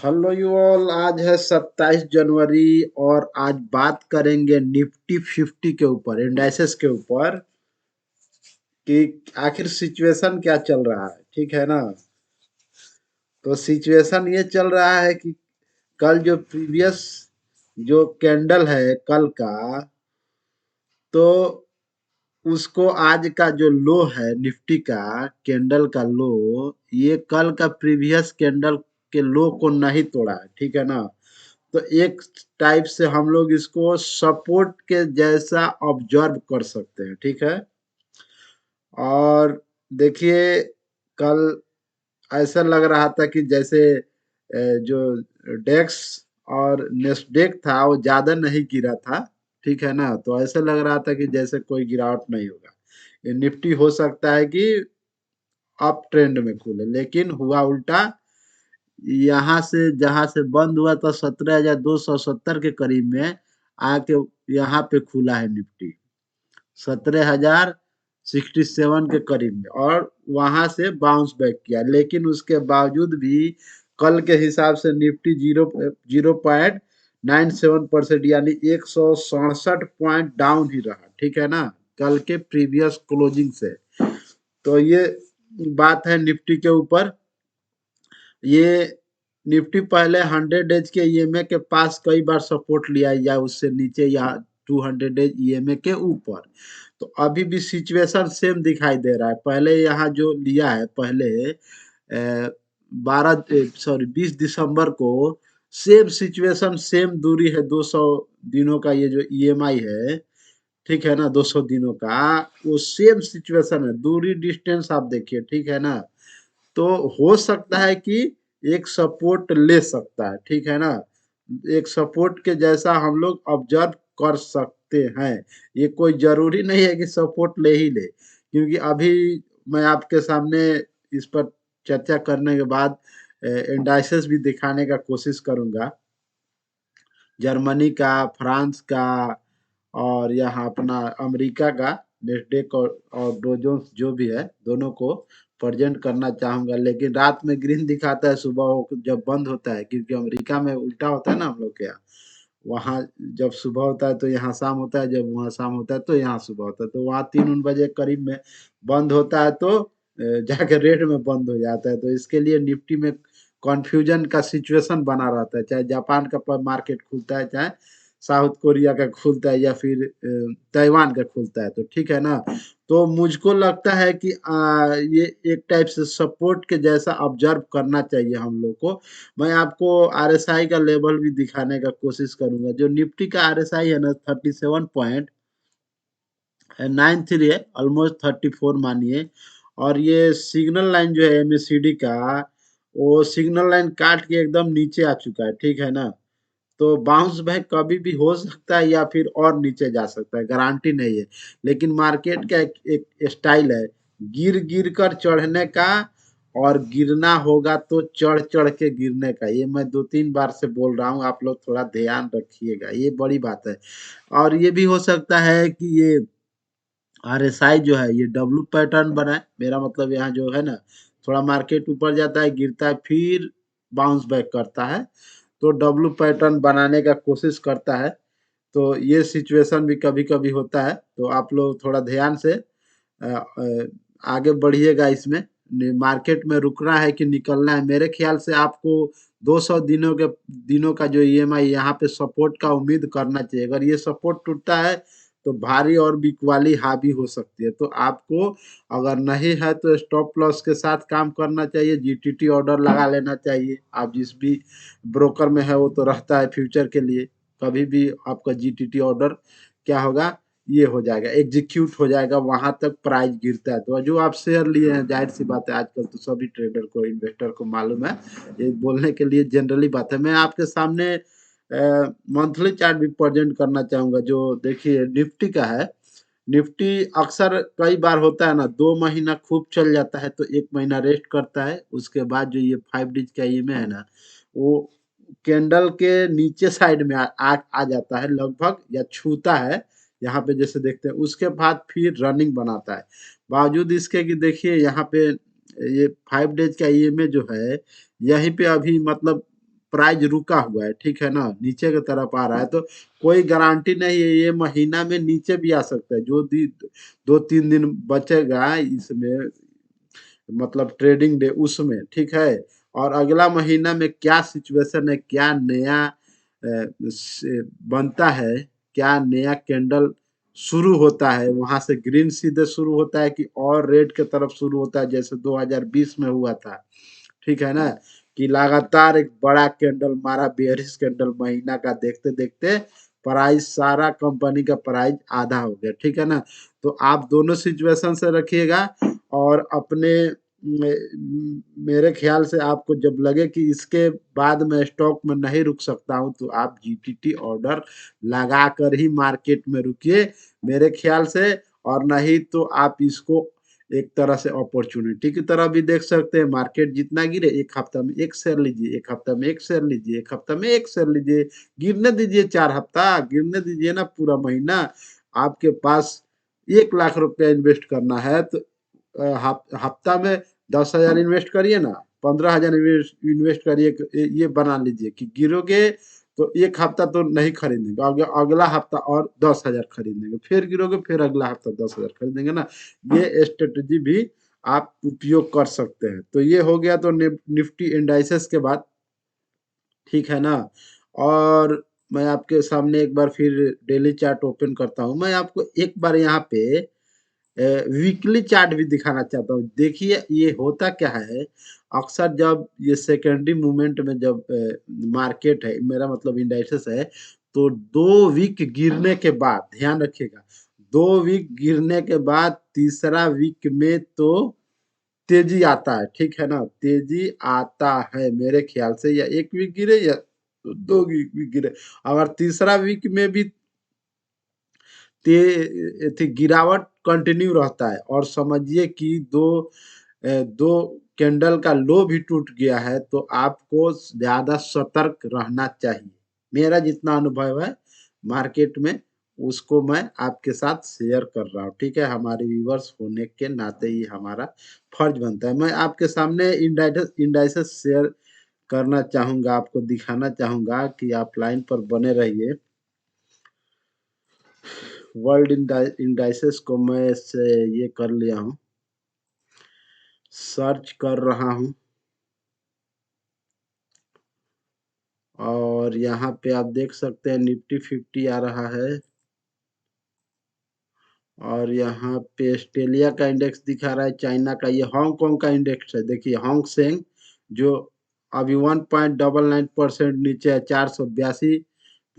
Hello you all. आज है 27 जनवरी और आज बात करेंगे निफ्टी 50 के ऊपर, इंडाइसेस के ऊपर कि आखिर सिचुएशन क्या चल रहा है। ठीक है ना। तो सिचुएशन ये चल रहा है कि कल जो प्रीवियस जो कैंडल है कल का, तो उसको आज का जो लो है निफ्टी का कैंडल का लो, ये कल का प्रीवियस कैंडल के लो को नहीं तोड़ा है। ठीक है ना। तो एक टाइप से हम लोग इसको सपोर्ट के जैसा ऑब्जर्व कर सकते हैं। ठीक है। और देखिए, कल ऐसा लग रहा था कि जैसे जो डेक्स और नेस्डेक था वो ज्यादा नहीं गिरा था। ठीक है ना। तो ऐसा लग रहा था कि जैसे कोई गिरावट नहीं होगा, ये निफ्टी हो सकता है कि अप ट्रेंड में खुले, लेकिन हुआ उल्टा। यहाँ से जहां से बंद हुआ था 17,270 के करीब में आके यहाँ पे खुला है निफ्टी 17,067 के करीब में, और वहां से बाउंस बैक किया। लेकिन उसके बावजूद भी कल के हिसाब से निफ्टी 0.97% यानी 167 पॉइंट डाउन ही रहा। ठीक है ना, कल के प्रीवियस क्लोजिंग से। तो ये बात है निफ्टी के ऊपर। ये निफ्टी पहले 100 डेज के ईएमए के पास कई बार सपोर्ट लिया, या उससे नीचे, या 200 डेज ईएमए के ऊपर। तो अभी भी सिचुएशन सेम दिखाई दे रहा है। पहले यहाँ जो लिया है, पहले 20 दिसंबर को सेम सिचुएशन, सेम दूरी है 200 दिनों का। ये जो ईएमआई है, ठीक है ना, 200 दिनों का, वो सेम सिचुएशन है। दूरी डिस्टेंस आप देखिए। ठीक है ना। तो हो सकता है कि एक सपोर्ट ले सकता है। ठीक है ना। एक सपोर्ट के जैसा हम लोग ऑब्जर्व कर सकते हैं। ये कोई जरूरी नहीं है कि सपोर्ट ले ही ले, क्योंकि अभी मैं आपके सामने इस पर चर्चा करने के बाद इंडाइसेस भी दिखाने का कोशिश करूंगा, जर्मनी का, फ्रांस का, और यहाँ अपना अमेरिका का नेस्डेक और डो जोन्स जो भी है, दोनों को प्रेजेंट करना चाहूंगा। लेकिन रात में ग्रीन दिखाता है, सुबह जब बंद होता है, क्योंकि अमेरिका में उल्टा होता है ना हम लोग के यहाँ। वहाँ जब सुबह होता है तो यहाँ शाम होता है, जब वहाँ शाम होता है तो यहाँ सुबह होता है। तो वहाँ 3 बजे करीब में बंद होता है, तो जाके रेड में बंद हो जाता है। तो इसके लिए निफ्टी में कॉन्फ्यूजन का सिचुएशन बना रहता है, चाहे जापान का मार्केट खुलता है, चाहे साउथ कोरिया का खुलता है, या फिर ताइवान का खुलता है। तो ठीक है ना। तो मुझको लगता है कि ये एक टाइप से सपोर्ट के जैसा ऑब्जर्व करना चाहिए हम लोग को। मैं आपको आरएसआई का लेवल भी दिखाने का कोशिश करूंगा। जो निफ्टी का आरएसआई है ना, 37.93 है, ऑलमोस्ट 34 मानिए। और ये सिग्नल लाइन जो है एमएसीडी का, वो सिग्नल लाइन काट के एकदम नीचे आ चुका है। ठीक है ना। तो बाउंस बैक कभी भी हो सकता है, या फिर और नीचे जा सकता है, गारंटी नहीं है। लेकिन मार्केट का एक स्टाइल है, गिर गिर कर चढ़ने का, और गिरना होगा तो चढ़ चढ़ के गिरने का। ये मैं 2-3 बार से बोल रहा हूँ, आप लोग थोड़ा ध्यान रखिएगा, ये बड़ी बात है। और ये भी हो सकता है कि ये आरएसआई जो है ये डब्लू पैटर्न बनाए। मेरा मतलब यहाँ जो है ना, थोड़ा मार्केट ऊपर जाता है, गिरता है, फिर बाउंस बैक करता है, तो डब्लू पैटर्न बनाने का कोशिश करता है। तो ये सिचुएशन भी कभी कभी होता है। तो आप लोग थोड़ा ध्यान से आगे बढ़िएगा इसमें। मार्केट में रुकना है कि निकलना है, मेरे ख्याल से आपको 200 दिनों का जो ईएमआई यहाँ पे सपोर्ट का उम्मीद करना चाहिए। अगर ये सपोर्ट टूटता है तो भारी और बिकवाली हावी हो सकती है। तो आपको अगर नहीं है तो स्टॉप लॉस के साथ काम करना चाहिए, जीटीटी ऑर्डर लगा लेना चाहिए। आप जिस भी ब्रोकर में है वो तो रहता है फ्यूचर के लिए। कभी भी आपका जीटीटी ऑर्डर क्या होगा, ये हो जाएगा, एग्जीक्यूट हो जाएगा, वहां तक प्राइस गिरता है। तो जो आप शेयर लिए हैं, जाहिर सी बात है, आजकल तो सभी ट्रेडर को, इन्वेस्टर को मालूम है, ये बोलने के लिए जनरली बात है। मैं आपके सामने मंथली चार्ट भी प्रेजेंट करना चाहूंगा। जो देखिए निफ्टी का है, निफ्टी अक्सर कई बार होता है ना, 2 महीना खूब चल जाता है तो 1 महीना रेस्ट करता है। उसके बाद जो ये 5 डेज का ईएमए है ना, वो कैंडल के नीचे साइड में आ जाता है लगभग, या छूता है यहाँ पे, जैसे देखते हैं। उसके बाद फिर रनिंग बनाता है। बावजूद इसके कि देखिए यहाँ पे ये 5 डेज का ईएमए जो है, यहीं पे अभी मतलब प्राइस रुका हुआ है, ठीक है ना, नीचे की तरफ आ रहा है, तो कोई गारंटी नहीं है, ये महीना में नीचे भी आ सकता है, जो 2-3 दिन बचेगा इसमें, मतलब ट्रेडिंग डे उसमें, ठीक है। और अगला महीना में क्या सिचुएशन है, क्या नया बनता है, क्या नया कैंडल शुरू होता है, वहां से ग्रीन सीधे शुरू होता है कि और रेड के तरफ शुरू होता है, जैसे 2020 में हुआ था, ठीक है ना, कि लगातार एक बड़ा कैंडल मारा, बेयरिश कैंडल महीना का, देखते देखते प्राइस, सारा कंपनी का प्राइस आधा हो गया, ठीक है ना। तो आप दोनों सिचुएशन से रखिएगा, और अपने मेरे ख्याल से आपको जब लगे कि इसके बाद मैं स्टॉक में नहीं रुक सकता हूं, तो आप जीटीटी ऑर्डर लगा कर ही मार्केट में रुकिए मेरे ख्याल से। और नहीं तो आप इसको एक तरह से अपॉर्चुनिटी की तरह भी देख सकते हैं। मार्केट जितना गिरे, एक हफ्ता में एक शेयर लीजिए, एक हफ्ता में एक शेयर लीजिए, एक हफ्ता में एक शेयर लीजिए, गिरने दीजिए 4 हफ्ता, गिरने दीजिए ना पूरा महीना। आपके पास 1 लाख रुपया इन्वेस्ट करना है, तो हफ्ता में 10,000 इन्वेस्ट करिए ना, 15,000 इन्वेस्ट करिए, ये बना लीजिए कि गिरोगे तो एक हफ्ता तो नहीं खरीदेंगे, अगला हफ्ता और 10,000 खरीदेंगे, फिर गिरोगे फिर अगला हफ्ता 10,000 खरीदेंगे ना। ये स्ट्रेटजी भी आप उपयोग कर सकते हैं। तो ये हो गया तो निफ्टी इंडाइसेस के बाद, ठीक है ना। और मैं आपके सामने एक बार फिर डेली चार्ट ओपन करता हूं। मैं आपको एक बार यहाँ पे वीकली चार्ट भी दिखाना चाहता हूँ। देखिए ये होता क्या है, अक्सर जब ये सेकेंडरी मूवमेंट में जब मार्केट है, मेरा मतलब इंडाइसेस है, तो 2 वीक गिरने के बाद, ध्यान रखिएगा, 2 वीक गिरने के बाद तीसरा वीक में तो तेजी आता है, ठीक है ना, तेजी आता है मेरे ख्याल से, या 1 वीक गिरे या 2 वीक गिरे, अगर तीसरा वीक में भी थी गिरावट कंटिन्यू रहता है, और समझिए कि दो कैंडल का लो भी टूट गया है, तो आपको ज्यादा सतर्क रहना चाहिए। मेरा जितना अनुभव है मार्केट में, उसको मैं आपके साथ शेयर कर रहा हूँ, ठीक है। हमारे व्यूवर्स होने के नाते ही हमारा फर्ज बनता है। मैं आपके सामने इंडाइसेस शेयर करना चाहूंगा, आपको दिखाना चाहूंगा कि आप लाइन पर बने रहिए। वर्ल्ड इंडाइसेस को मैं से ये कर लिया हूँ, सर्च कर रहा हूँ, और यहाँ पे आप देख सकते हैं निफ्टी 50 आ रहा है, और यहाँ पे ऑस्ट्रेलिया का इंडेक्स दिखा रहा है, चाइना का, ये हांगकांग का इंडेक्स है। देखिए हांग सेंग, जो अभी 1.99% नीचे है, 482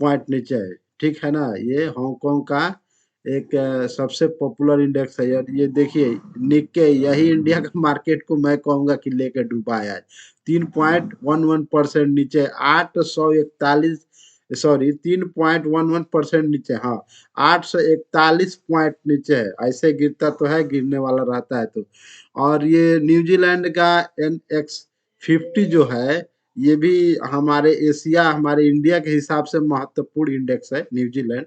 पॉइंट नीचे है, ठीक है ना। ये हांगकांग का एक सबसे पॉपुलर इंडेक्स है। और ये देखिए निक्के, यही इंडिया का मार्केट को मैं कहूंगा कि लेकर डुबाया है, 3.11% नीचे, 841, सॉरी 3.11% नीचे, हाँ 841 पॉइंट नीचे है। ऐसे गिरता तो है, गिरने वाला रहता है तो। और ये न्यूजीलैंड का NX50 जो है, ये भी हमारे एशिया, हमारे इंडिया के हिसाब से महत्वपूर्ण इंडेक्स है न्यूजीलैंड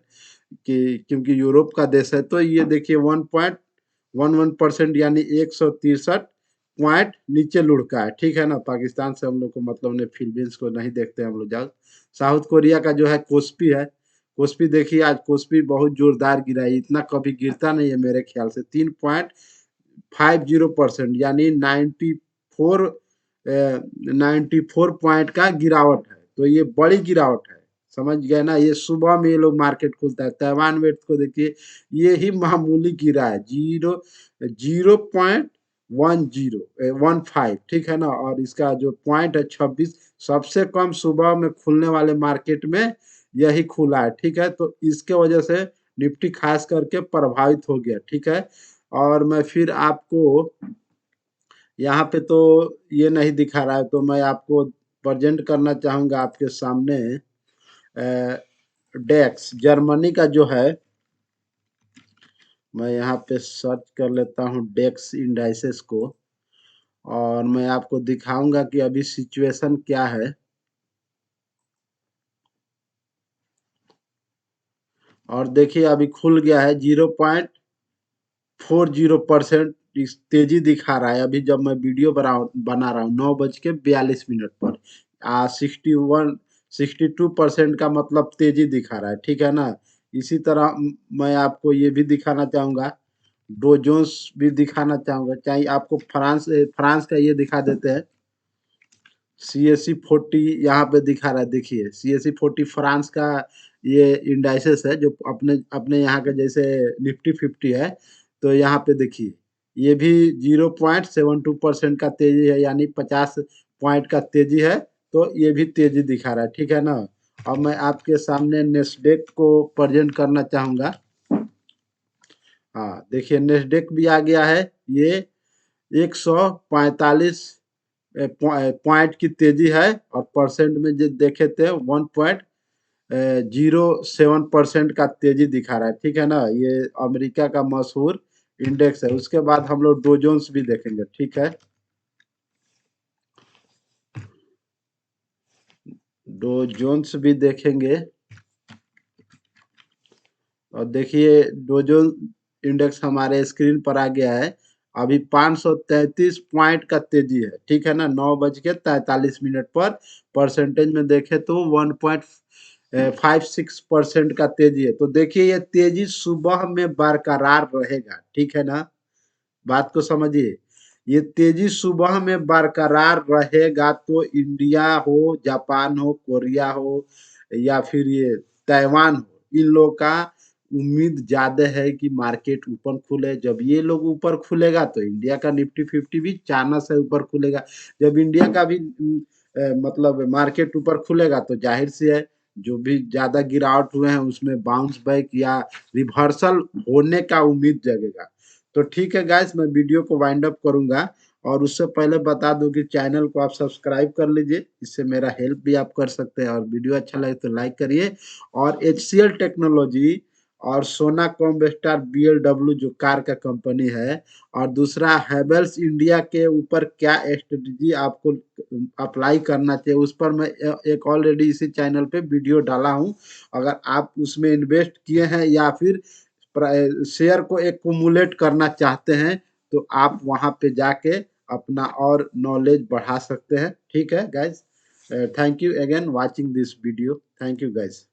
की, क्योंकि यूरोप का देश है। तो ये देखिए 1.11% यानी 163 पॉइंट नीचे लुढ़का है, ठीक है ना। पाकिस्तान से हम लोग को मतलब नहीं, फिलीपींस को नहीं देखते हम लोग ज्यादा। साउथ कोरिया का जो है कोस्पी है, कोस्पी देखिए आज कोस्पी बहुत जोरदार गिरा है, इतना कभी गिरता नहीं है मेरे ख्याल से, 3.50% यानी 94 पॉइंट का गिरावट है। तो ये बड़ी गिरावट है, समझ गए ना। ये सुबह में ये लोग मार्केट खुलता है, ताइवान वेट को देखिए, ये ही मामूली गिरा है, 0.1015, ठीक है ना। और इसका जो पॉइंट है 26, सबसे कम सुबह में खुलने वाले मार्केट में यही खुला है, ठीक है। तो इसके वजह से निफ्टी खास करके प्रभावित हो गया, ठीक है। और मैं फिर आपको यहाँ पे तो ये नहीं दिखा रहा है, तो मैं आपको प्रेजेंट करना चाहूंगा आपके सामने डेक्स जर्मनी का जो है, मैं यहाँ पे सर्च कर लेता हूँ डेक्स इंडाइसेस को, और मैं आपको दिखाऊंगा कि अभी सिचुएशन क्या है। और देखिए अभी खुल गया है, 0.40% तेजी दिखा रहा है अभी, जब मैं वीडियो बना रहा हूँ 9:42 पर। 61-62% का मतलब तेजी दिखा रहा है, ठीक है ना। इसी तरह मैं आपको ये भी दिखाना चाहूंगा, डो जोन्स भी दिखाना चाहूंगा, चाहे आपको फ्रांस का ये दिखा देते हैं। CAC 40 यहाँ पे दिखा रहा है, देखिए CAC 40 फ्रांस का ये इंडाइसेस है, जो अपने अपने यहाँ के जैसे निफ्टी 50 है। तो यहाँ पे देखिए ये भी 0.72% का तेजी है, यानी 50 पॉइंट का तेजी है। तो ये भी तेजी दिखा रहा है, ठीक है ना। अब मैं आपके सामने नेस्डेक को प्रेजेंट करना चाहूंगा। हाँ देखिए, नेस्डेक भी आ गया है। ये 145 पॉइंट की तेजी है, और परसेंट में जो देखे थे 1.07% का तेजी दिखा रहा है, ठीक है ना। ये अमेरिका का मशहूर इंडेक्स है। उसके बाद हम लोग डो जोन्स भी देखेंगे, ठीक है। डो जोन्स भी देखेंगे, और देखिए डो जोन्स इंडेक्स हमारे स्क्रीन पर आ गया है। अभी 533 पॉइंट का तेजी है, ठीक है ना। 9:43 पर परसेंटेज में देखे तो 1.56% का तेजी है। तो देखिए ये तेजी सुबह में बरकरार रहेगा, ठीक है ना। बात को समझिए, ये तेजी सुबह में बरकरार रहेगा तो इंडिया हो, जापान हो, कोरिया हो, या फिर ये ताइवान हो, इन लोगों का उम्मीद ज्यादा है कि मार्केट ऊपर खुले। जब ये लोग ऊपर खुलेगा तो इंडिया का निफ्टी 50 भी चांस है ऊपर खुलेगा। जब इंडिया का भी मतलब मार्केट ऊपर खुलेगा तो जाहिर सी है, जो भी ज्यादा गिरावट हुए हैं उसमें बाउंस बैक या रिवर्सल होने का उम्मीद जगेगा। तो ठीक है गाइस, मैं वीडियो को वाइंड अप करूंगा, और उससे पहले बता दूं कि चैनल को आप सब्सक्राइब कर लीजिए, इससे मेरा हेल्प भी आप कर सकते हैं। और वीडियो अच्छा लगे तो लाइक करिए। और HCL टेक्नोलॉजी और सोना कॉम्बेस्टार BLW जो कार का कंपनी है, और दूसरा हैवेल्स इंडिया के ऊपर क्या स्ट्रेटजी आपको अप्लाई करना चाहिए, उस पर मैं एक ऑलरेडी इसी चैनल पे वीडियो डाला हूं। अगर आप उसमें इन्वेस्ट किए हैं या फिर शेयर को एक्युमुलेट करना चाहते हैं, तो आप वहां पे जाके अपना और नॉलेज बढ़ा सकते हैं, ठीक है guys. Thank you again watching this video. Thank you guys.